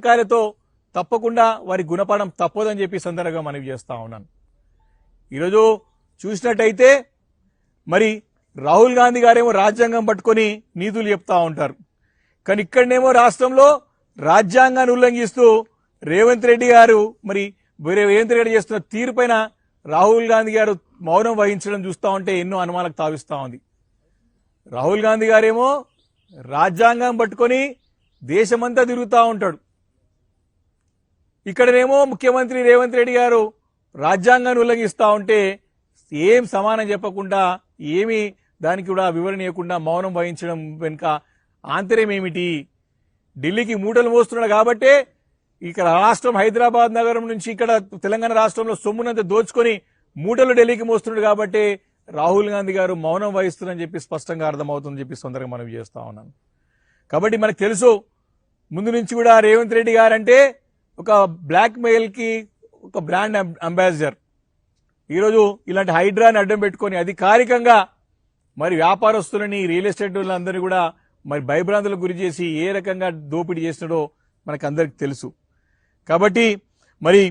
నిమ్మకాయలతో తప్పకుండా వారి గుణపాఠం తప్పదని చెప్పి సందర్భంగా మనవి చేస్తా ఉన్నాను. ఈరోజు చూసినట్టయితే మరి రాహుల్ గాంధీ గారేమో రాజ్యాంగం పట్టుకొని నీతులు చెప్తా ఉంటారు. కానీ ఇక్కడనేమో రాష్ట్రంలో రాజ్యాంగాన్ని ఉల్లంఘిస్తూ రేవంత్ రెడ్డి గారు మరి రేవంత్ రెడ్డి చేస్తున్న తీరుపైన రాహుల్ గాంధీ గారు మౌనం వహించడం చూస్తా ఉంటే ఎన్నో అనుమానాలకు తావిస్తా ఉంది. రాహుల్ గాంధీ గారేమో రాజ్యాంగం పట్టుకొని దేశమంతా తిరుగుతూ ఉంటాడు. ఇక్కడనేమో ముఖ్యమంత్రి రేవంత్ రెడ్డి గారు రాజ్యాంగాన్ని ఉల్లంఘిస్తూ ఉంటే ఏం సమానం చెప్పకుండా ఏమి దానికి కూడా వివరణ ఇవ్వకుండా మౌనం వహించడం వెనుక ఆంతర్యం ఏమిటి? ఢిల్లీకి మూటలు మోస్తున్నాడు కాబట్టే ఇక్కడ రాష్ట్రం హైదరాబాద్ నగరం నుంచి ఇక్కడ తెలంగాణ రాష్ట్రంలో సొమ్మునంత దోచుకొని మూటలు ఢిల్లీకి మోస్తున్నాడు కాబట్టి రాహుల్ గాంధీ గారు మౌనం వహిస్తున్నారని చెప్పి స్పష్టంగా అర్థమవుతుందని చెప్పి తొందరగా మనం చేస్తా ఉన్నాను. కాబట్టి మనకు తెలుసు ముందు నుంచి కూడా రేవంత్ రెడ్డి గారు అంటే ఒక బ్లాక్ మెయిల్ కి ఒక బ్రాండ్ అంబాసిడర్. ఈరోజు ఇలాంటి హైడ్రాని అడ్డం పెట్టుకొని అధికారికంగా మరి వ్యాపారస్తులని రియల్ ఎస్టేట్ వాళ్ళందరినీ కూడా మరి భయభ్రాంతులకు గురి చేసి ఏ రకంగా దోపిడీ చేస్తున్నాడో మనకు అందరికి తెలుసు. కాబట్టి మరి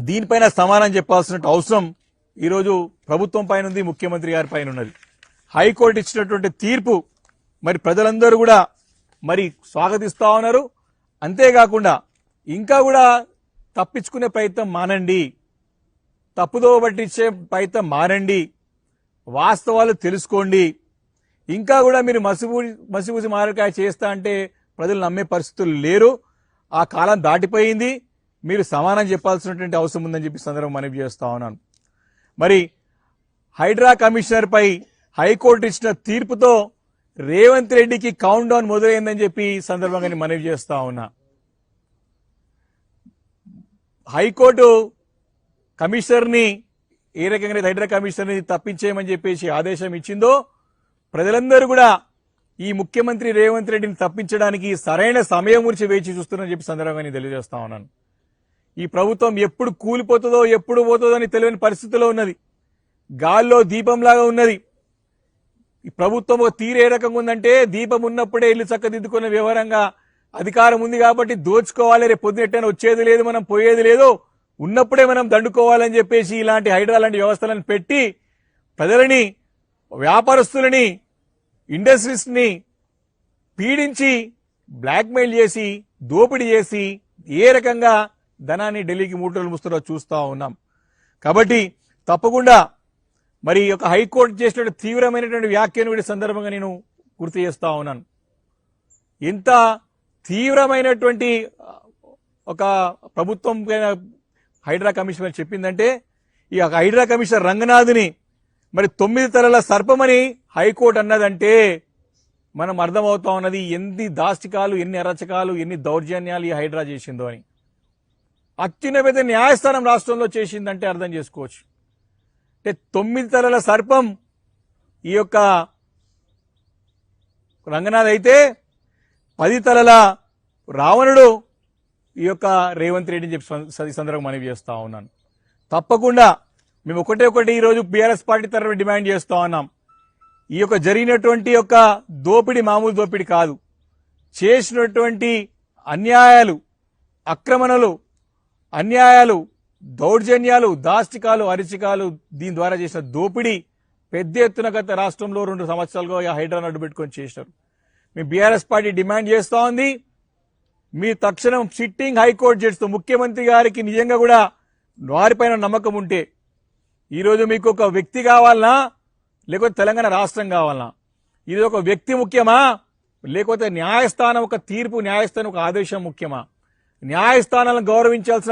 దీనిపైన సమాధానం చెప్పాల్సిన అవసరం ఈరోజు ప్రభుత్వం పైన ఉంది, ముఖ్యమంత్రి గారి పైన ఉన్నది. హైకోర్టు ఇచ్చినటువంటి తీర్పు మరి ప్రజలందరూ కూడా మరి స్వాగతిస్తా ఉన్నారు. అంతేకాకుండా ఇంకా కూడా తప్పించుకునే ప్రయత్నం మానండి, తప్పుదో పట్టించే ప్రయత్నం మానండి, వాస్తవాలు తెలుసుకోండి. ఇంకా కూడా మీరు మసిపూసి మారకాయ చేస్తా అంటే ప్రజలు నమ్మే పరిస్థితులు లేరు. ఆ కాలం దాటిపోయింది. మీరు సమానం చెప్పాల్సినటువంటి అవసరం ఉందని చెప్పి సందర్భం మనవి చేస్తా ఉన్నాను. మరి హైడ్రా కమిషనర్ పై హైకోర్టు ఇచ్చిన తీర్పుతో రేవంత్ రెడ్డికి కౌంట్ డౌన్ మొదలైందని చెప్పి సందర్భంగా మనవి చేస్తా ఉన్నా. హైకోర్టు కమిషనర్ ని ఏ రకంగా హైడ్రా కమిషనర్ ని తప్పించేయమని చెప్పేసి ఆదేశం ఇచ్చిందో ప్రజలందరూ కూడా ఈ ముఖ్యమంత్రి రేవంత్ రెడ్డిని తప్పించడానికి సరైన సమయం గురించి వేచి చూస్తున్నారని చెప్పి సందర్భంగా నేను తెలియజేస్తా ఉన్నాను. ఈ ప్రభుత్వం ఎప్పుడు కూలిపోతుందో ఎప్పుడు పోతుందో అని తెలియని పరిస్థితిలో ఉన్నది. గాల్లో దీపంలాగా ఉన్నది. ఈ ప్రభుత్వం ఒక తీరు ఏ రకంగా ఉందంటే దీపం ఉన్నప్పుడే ఇల్లు చక్కదిద్దుకున్న వివరంగా అధికారం ఉంది కాబట్టి దోచుకోవాలి, రేపు పొద్దునెట్టని వచ్చేది లేదు, మనం పోయేది లేదు, ఉన్నప్పుడే మనం దండుకోవాలని చెప్పేసి ఇలాంటి హైడ్రా లాంటి వ్యవస్థలను పెట్టి ప్రజలని, వ్యాపారస్తులని, ఇండస్ట్రీస్ ని పీడించి బ్లాక్మెయిల్ చేసి దోపిడీ చేసి ఏ రకంగా ధనాన్ని ఢిల్లీకి మూటలు ముస్తారో చూస్తా ఉన్నాం. కాబట్టి తప్పకుండా మరి ఒక హైకోర్టు చేసిన తీవ్రమైనటువంటి వ్యాఖ్యను కూడా సందర్భంగా నేను గుర్తు చేస్తా ఉన్నాను. ఎంత తీవ్రమైనటువంటి ఒక ప్రభుత్వం హైడ్రా కమిషనర్ చెప్పిందంటే ఈ హైడ్రా కమిషనర్ రంగనాథ్ని మరి 9 తలల సర్పమని హైకోర్టు అన్నదంటే మనం అర్థమవుతా ఉన్నది ఎన్ని దాష్టికాలు, ఎన్ని అరచకాలు, ఎన్ని దౌర్జన్యాలు ఈ హైడ్రా చేసిందో అని. అత్యున్నత న్యాయస్థానం రాష్ట్రంలో చేసిందంటే అర్థం చేసుకోవచ్చు. అంటే 9 తలల సర్పం ఈ యొక్క రంగనాథ్ అయితే 10 తలల రావణుడు ఈ యొక్క రేవంత్ రెడ్డిని చెప్పి సందర్భంగా మనవి చేస్తా ఉన్నాను. తప్పకుండా మేము ఒకటి ఈరోజు బీఆర్ఎస్ పార్టీ తరఫున డిమాండ్ చేస్తా ఉన్నాం. ఈ యొక్క జరిగినటువంటి యొక్క దోపిడీ మామూలు దోపిడీ కాదు. చేసినటువంటి అన్యాయాలు, అక్రమణలు, అన్యాయాలు, దౌర్జన్యాలు, దాష్టికాలు, అరిచికాలు, దీని ద్వారా చేసిన దోపిడీ పెద్ద ఎత్తున గత రాష్ట్రంలో 2 సంవత్సరాలుగా హైడ్రాను అడ్డు పెట్టుకొని చేశారు. మేము బీఆర్ఎస్ పార్టీ డిమాండ్ చేస్తా ఉంది, మీ తక్షణం సిట్టింగ్ హైకోర్టు జడ్జితో ముఖ్యమంత్రి గారికి నిజంగా కూడా వారిపైన నమ్మకం ఉంటే ఈరోజు మీకు ఒక వ్యక్తి కావాలనా లేకపోతే తెలంగాణ రాష్ట్రం కావాలనా? ఇది ఒక వ్యక్తి ముఖ్యమా లేకపోతే న్యాయస్థానం ఒక తీర్పు, న్యాయస్థానం ఒక ఆదేశం ముఖ్యమా? న్యాయస్థానాలను గౌరవించాల్సిన